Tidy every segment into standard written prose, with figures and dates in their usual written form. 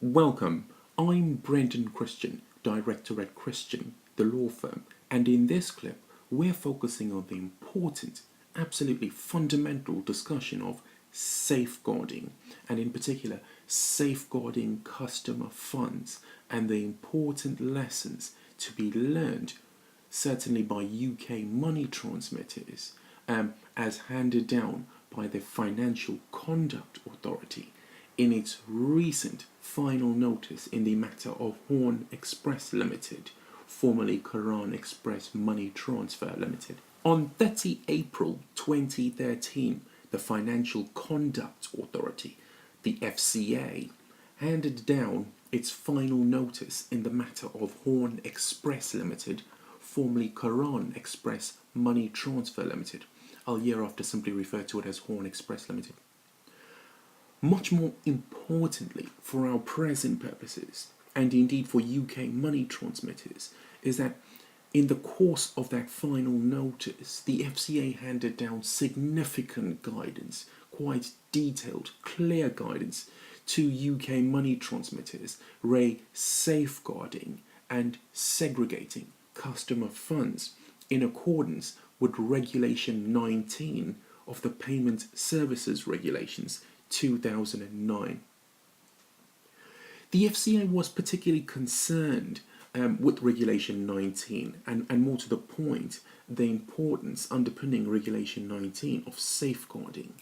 Welcome, I'm Brendon Christian, Director at Christian, the law firm, and in this clip we're focusing on the important, absolutely fundamental discussion of safeguarding, and in particular safeguarding customer funds and the important lessons to be learned, certainly by UK money transmitters, as handed down by the Financial Conduct Authority in its recent final notice in the matter of Horn Express Limited, formerly Quran Express Money Transfer Limited. On 30 April 2013, the Financial Conduct Authority, the FCA, handed down its final notice in the matter of Horn Express Limited, formerly Quran Express Money Transfer Limited. I'll hereafter simply refer to it as Horn Express Limited. Much more importantly for our present purposes, and indeed for UK money transmitters, is that in the course of that final notice, the FCA handed down significant guidance, quite detailed, clear guidance to UK money transmitters, safeguarding and segregating customer funds in accordance with Regulation 19 of the Payment Services Regulations 2009. The FCA was particularly concerned with Regulation 19 and more to the point, the importance underpinning Regulation 19 of safeguarding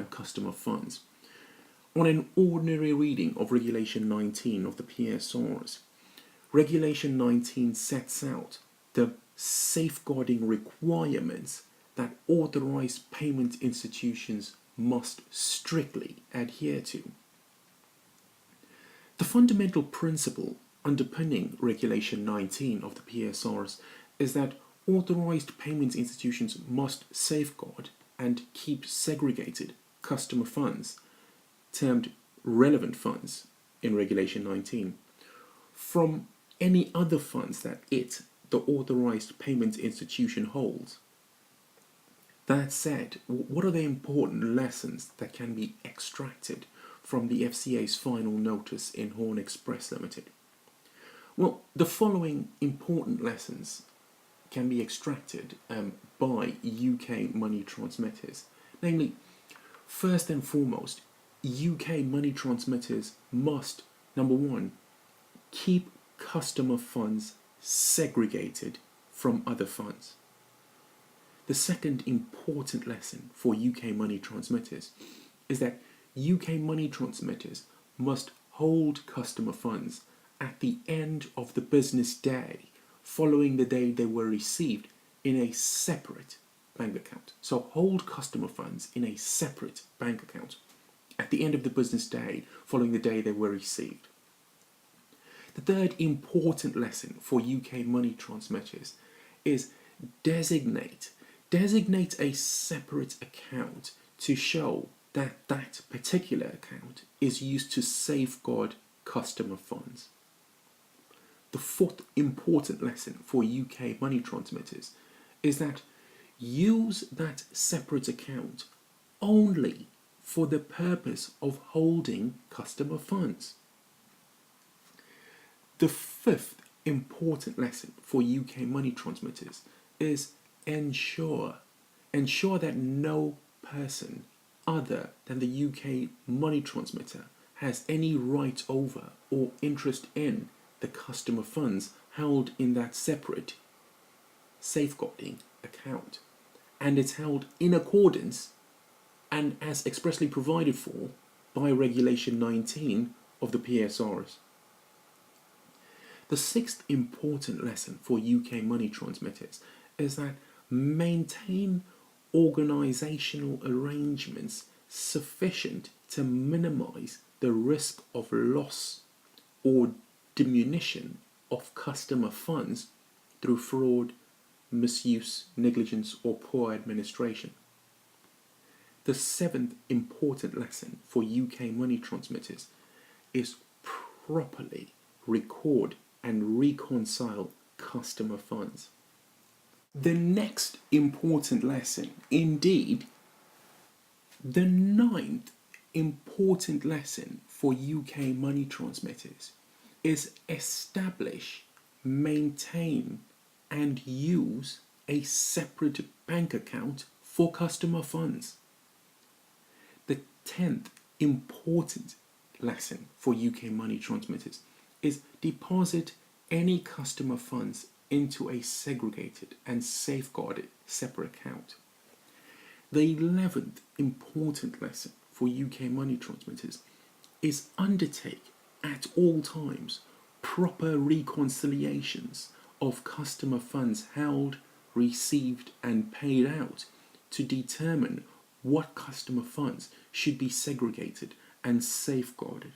customer funds. On an ordinary reading of Regulation 19 of the PSRs, Regulation 19 sets out the safeguarding requirements that authorized payment institutions must strictly adhere to. The fundamental principle underpinning Regulation 19 of the PSRs is that authorized payment institutions must safeguard and keep segregated customer funds, termed relevant funds in Regulation 19, from any other funds that the authorized payment institution, holds. That said, what are the important lessons that can be extracted from the FCA's final notice in Horn Express Limited? Well, the following important lessons can be extracted by UK money transmitters. Namely, first and foremost, UK money transmitters must, number one, keep customer funds segregated from other funds. The second important lesson for UK money transmitters is that UK money transmitters must hold customer funds at the end of the business day following the day they were received in a separate bank account. So hold customer funds in a separate bank account at the end of the business day following the day they were received. The third important lesson for UK money transmitters is designate a separate account to show that that particular account is used to safeguard customer funds. The fourth important lesson for UK money transmitters is that use that separate account only for the purpose of holding customer funds. The fifth important lesson for UK money transmitters is ensure that no person other than the UK money transmitter has any right over or interest in the customer funds held in that separate safeguarding account, and it's held in accordance and as expressly provided for by Regulation 19 of the PSRs. The sixth important lesson for UK money transmitters is that maintain organisational arrangements sufficient to minimise the risk of loss or diminution of customer funds through fraud, misuse, negligence or poor administration. The seventh important lesson for UK money transmitters is properly record and reconcile customer funds. The next important lesson, indeed, the ninth important lesson for UK money transmitters is establish, maintain, and use a separate bank account for customer funds. The 10th important lesson for UK money transmitters is deposit any customer funds into a segregated and safeguarded separate account. The 11th important lesson for UK money transmitters is undertake at all times proper reconciliations of customer funds held, received, and paid out to determine what customer funds should be segregated and safeguarded.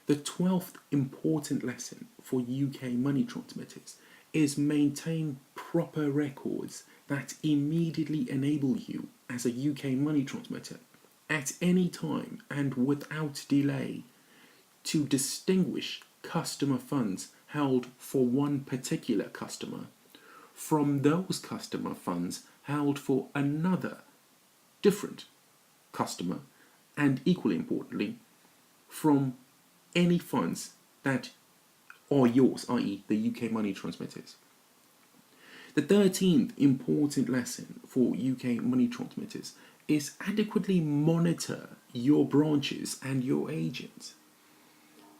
The 12th important lesson for UK money transmitters is maintain proper records that immediately enable you as a UK money transmitter at any time and without delay to distinguish customer funds held for one particular customer from those customer funds held for another different customer, and equally importantly, from any funds that are yours, i.e. the UK money transmitters. The 13th important lesson for UK money transmitters is adequately monitor your branches and your agents.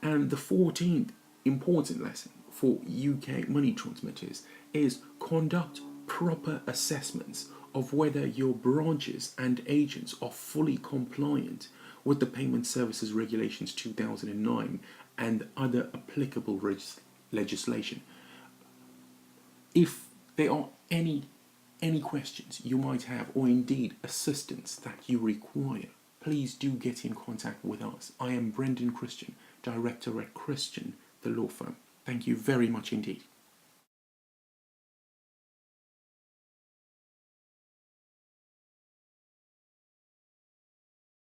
And the 14th important lesson for UK money transmitters is conduct proper assessments of whether your branches and agents are fully compliant with the Payment Services Regulations 2009 and other applicable legislation. If there are any questions you might have, or indeed assistance that you require, please do get in contact with us. I am Brendon Christian, Director at Christian, the law firm. Thank you very much indeed.